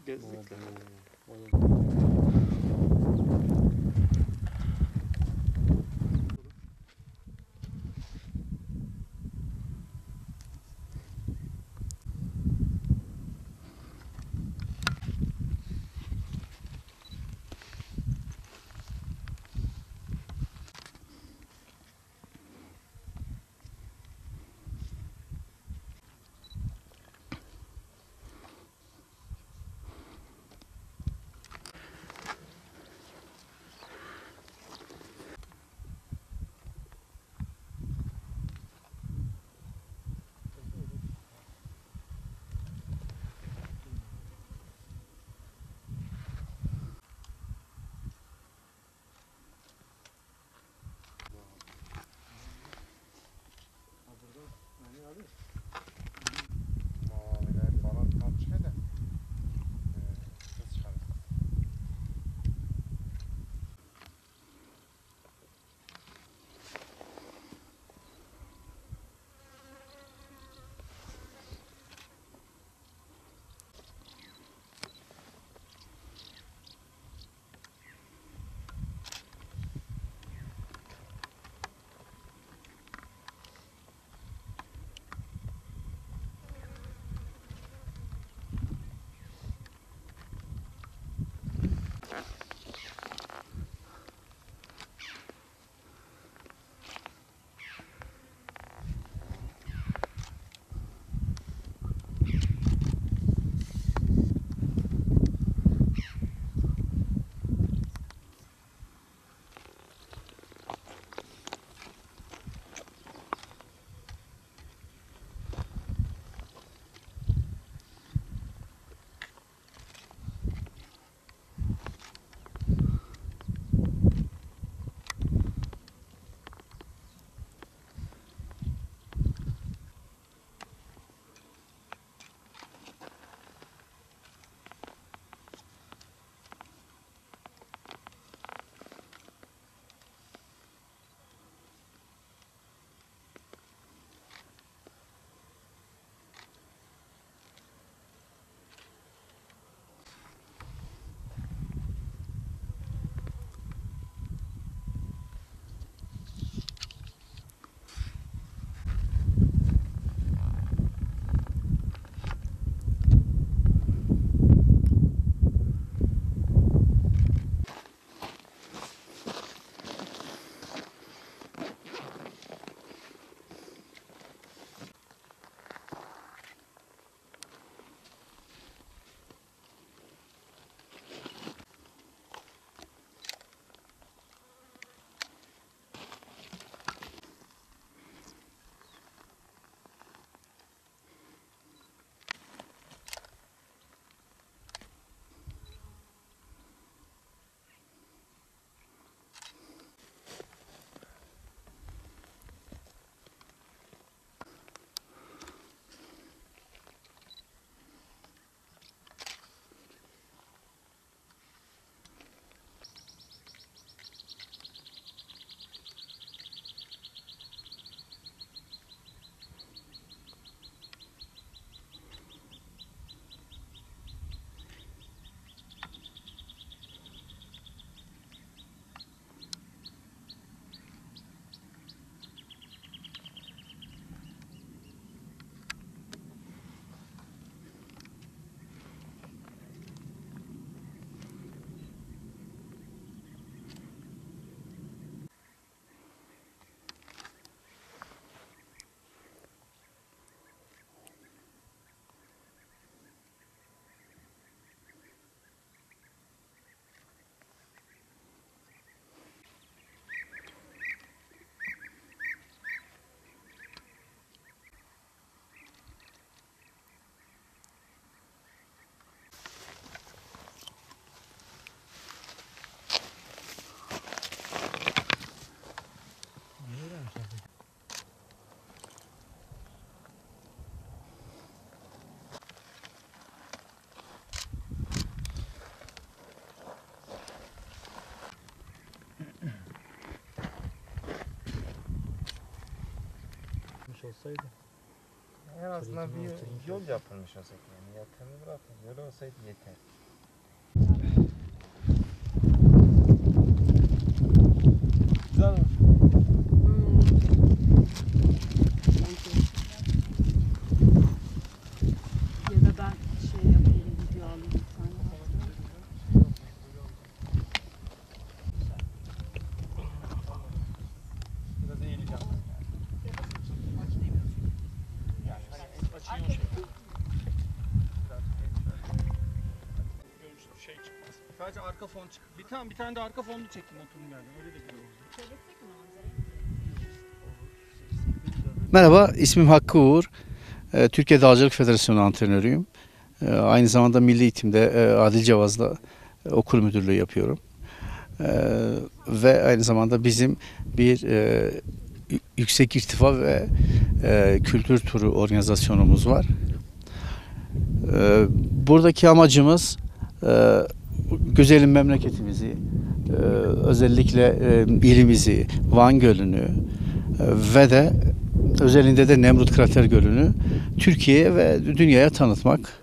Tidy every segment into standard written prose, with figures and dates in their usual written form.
Gezdik. olsaydı. En azından bir yol yapılmış olsa yani. Ya temiz bırakın. Yol olsaydı yeter. Güzel mi? Ya da ben şey yapayım, video alayım bir tane. Biraz eğileceğim. Yani açayım şey. Görüntü şey çıkmaz. Sadece arka fon çık. Bir tane de arka fonlu çektim oturun yerden. Öyle de güzel oldu. Merhaba, ismim Hakkı Uğur. Türkiye Dağcılık Federasyonu antrenörüyüm. Aynı zamanda Milli Eğitim'de Adil Cevaz'da okul müdürlüğü yapıyorum. Ve aynı zamanda bizim bir yüksek irtifa ve kültür turu organizasyonumuz var. Buradaki amacımız güzelim memleketimizi, özellikle ilimizi, Van Gölü'nü ve de özelinde de Nemrut Krater Gölü'nü Türkiye'ye ve dünyaya tanıtmak.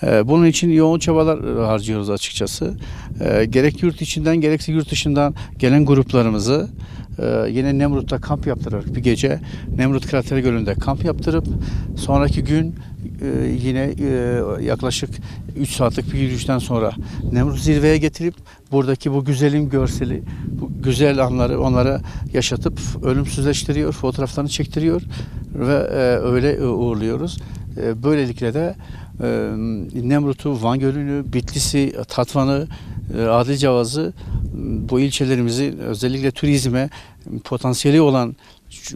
Bunun için yoğun çabalar harcıyoruz açıkçası. Gerek yurt içinden gerekse yurt dışından gelen gruplarımızı yine Nemrut'ta kamp yaptırarak bir gece Nemrut Krater Gölü'nde kamp yaptırıp sonraki gün yine yaklaşık 3 saatlik bir yürüyüşten sonra Nemrut zirveye getirip buradaki bu güzelim görseli, bu güzel anları onlara yaşatıp ölümsüzleştiriyor, fotoğraflarını çektiriyor ve öyle uğurluyoruz. Böylelikle de Nemrut'u, Van Gölü'nü, Bitlis'i, Tatvan'ı, Adil Cevaz'ı, bu ilçelerimizi özellikle turizme potansiyeli olan,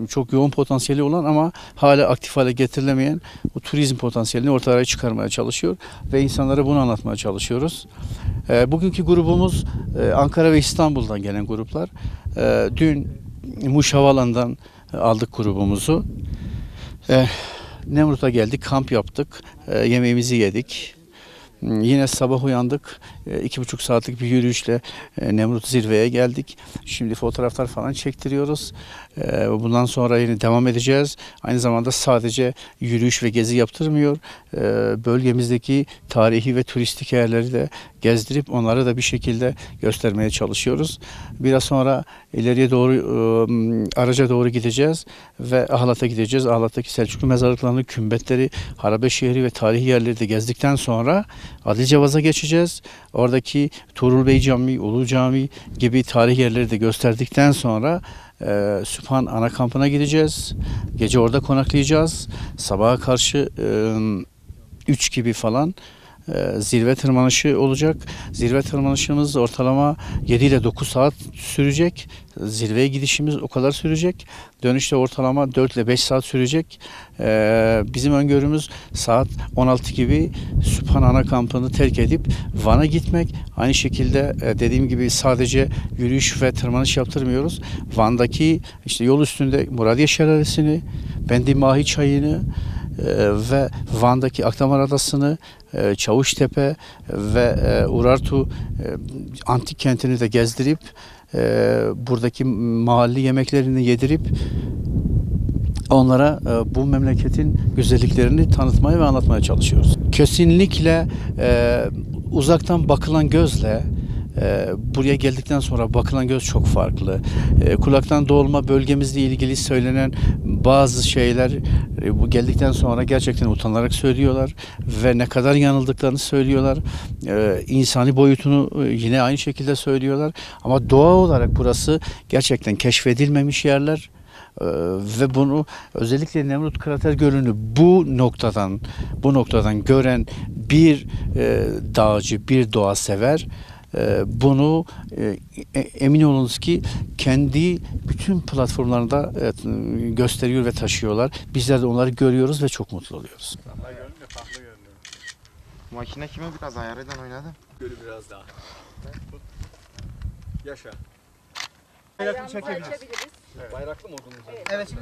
çok yoğun potansiyeli olan ama hala aktif hale getirilemeyen bu turizm potansiyelini ortaya çıkarmaya çalışıyor ve insanlara bunu anlatmaya çalışıyoruz. Bugünkü grubumuz Ankara ve İstanbul'dan gelen gruplar. Dün Muş Havalan'dan aldık grubumuzu. Nemrut'a geldik, kamp yaptık, yemeğimizi yedik. Yine sabah uyandık, 2,5 saatlik bir yürüyüşle Nemrut zirveye geldik. Şimdi fotoğraflar falan çektiriyoruz. Bundan sonra yine devam edeceğiz. Aynı zamanda sadece yürüyüş ve gezi yaptırmıyor. Bölgemizdeki tarihi ve turistik yerleri de gezdirip onları da bir şekilde göstermeye çalışıyoruz. Biraz sonra ileriye doğru Araca doğru gideceğiz ve Ahlat'a gideceğiz. Ahlat'taki Selçuklu mezarlıklarını, kümbetleri, harabe şehri ve tarihi yerleri de gezdikten sonra Adil Cevaz'a geçeceğiz. Oradaki Tuğrul Bey Camii, Ulu Camii gibi tarihi yerleri de gösterdikten sonra Süphan ana kampına gideceğiz. Gece orada konaklayacağız. Sabaha karşı 3 gibi falan zirve tırmanışı olacak. Zirve tırmanışımız ortalama 7 ile 9 saat sürecek. Zirveye gidişimiz o kadar sürecek. Dönüşte ortalama 4 ile 5 saat sürecek. Bizim öngörümüz saat 16 gibi Süphan ana kampını terk edip Van'a gitmek. Aynı şekilde dediğim gibi sadece yürüyüş ve tırmanış yaptırmıyoruz. Van'daki işte yol üstünde Muradiye Şelalesi'ni, Bendi Mahi Çayı'nı ve Van'daki Akdamar Adası'nı, Çavuştepe ve Urartu antik kentini de gezdirip buradaki mahalli yemeklerini yedirip onlara bu memleketin güzelliklerini tanıtmaya ve anlatmaya çalışıyoruz. Kesinlikle uzaktan bakılan gözle buraya geldikten sonra bakılan göz çok farklı. Kulaktan dolma bölgemizle ilgili söylenen bazı şeyler bu geldikten sonra gerçekten utanarak söylüyorlar ve ne kadar yanıldıklarını söylüyorlar. İnsani boyutunu yine aynı şekilde söylüyorlar. Ama doğa olarak burası gerçekten keşfedilmemiş yerler. Ve bunu özellikle Nemrut Krater Gölü'nü bu noktadan gören bir dağcı, bir doğa sever bunu emin olunuz ki kendi bütün platformlarında gösteriyor ve taşıyorlar. Bizler de onları görüyoruz ve çok mutlu oluyoruz. Farklı görünüyor. Makine kime biraz ayarıyla oynadı? Gölü biraz daha. Yaşa. Bayraklı çekebiliriz. Evet. Bayraklı modumuz. Evet şimdi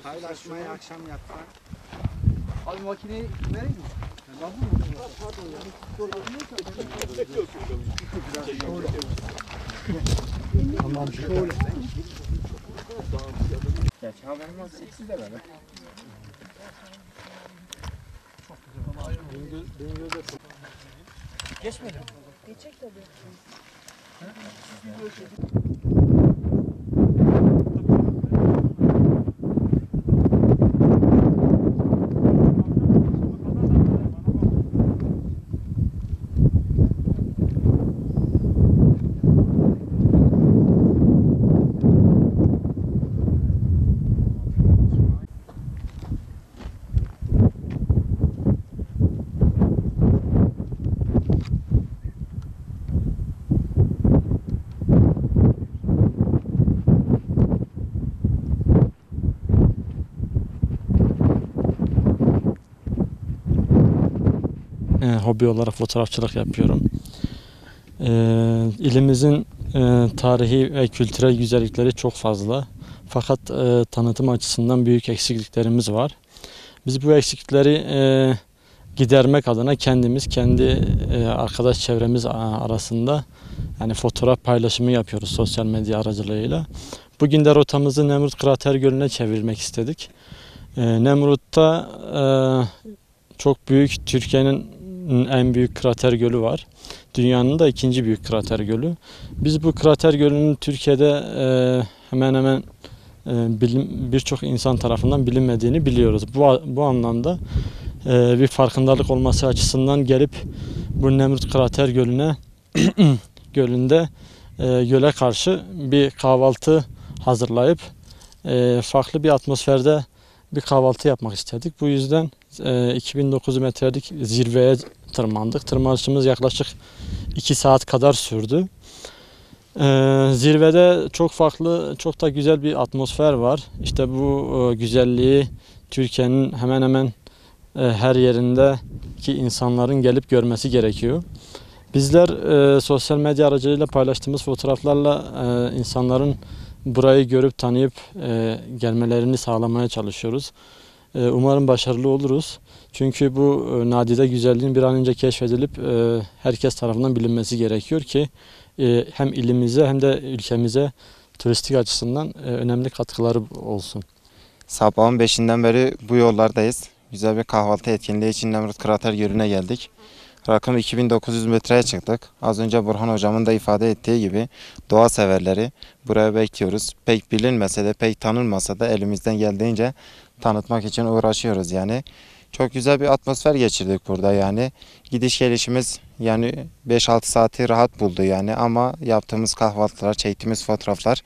paylaşmayı akşam yapsak. Abi makineyi vereyim mi? Pardon ya. Tamam şöyle. Gerçi haberim olsa siz de böyle. Geçmedi mi? Geçecek tabii. Hobi olarak fotoğrafçılık yapıyorum. İlimizin tarihi ve kültürel güzellikleri çok fazla. Fakat tanıtım açısından büyük eksikliklerimiz var. Biz bu eksiklikleri gidermek adına kendimiz, kendi arkadaş çevremiz arasında yani fotoğraf paylaşımı yapıyoruz sosyal medya aracılığıyla. Bugün de rotamızı Nemrut Krater Gölü'ne çevirmek istedik. Nemrut'ta çok büyük, Türkiye'nin en büyük krater gölü var. Dünyanın da ikinci büyük krater gölü. Biz bu krater gölünün Türkiye'de hemen hemen birçok insan tarafından bilinmediğini biliyoruz. Bu anlamda bir farkındalık olması açısından gelip bu Nemrut Krater Gölü'nde göle karşı bir kahvaltı hazırlayıp farklı bir atmosferde bir kahvaltı yapmak istedik. Bu yüzden 2900 metrelik zirveye tırmandık. Tırmanışımız yaklaşık 2 saat kadar sürdü. Zirvede çok farklı, çok da güzel bir atmosfer var. İşte bu güzelliği Türkiye'nin hemen hemen her yerindeki insanların gelip görmesi gerekiyor. Bizler sosyal medya aracılığıyla paylaştığımız fotoğraflarla insanların burayı görüp tanıyıp gelmelerini sağlamaya çalışıyoruz. Umarım başarılı oluruz. Çünkü bu nadide güzelliğin bir an önce keşfedilip herkes tarafından bilinmesi gerekiyor ki hem ilimize hem de ülkemize turistik açısından önemli katkıları olsun. Sabahın 5'inden beri bu yollardayız. Güzel bir kahvaltı etkinliği için Nemrut Krater Gölü'ne geldik. Rakım 2900 metreye çıktık. Az önce Burhan hocamın da ifade ettiği gibi doğa severleri buraya bekliyoruz. Pek bilinmese de pek tanınmasa da elimizden geldiğince tanıtmak için uğraşıyoruz yani. Çok güzel bir atmosfer geçirdik burada yani. Gidiş gelişimiz yani 5-6 saati rahat buldu yani ama yaptığımız kahvaltılar, çektiğimiz fotoğraflar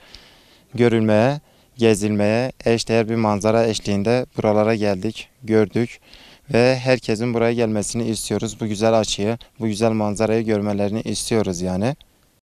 görülmeye, gezilmeye, eşdeğer bir manzara eşliğinde buralara geldik, gördük. Ve herkesin buraya gelmesini istiyoruz. Bu güzel açıyı, bu güzel manzarayı görmelerini istiyoruz yani.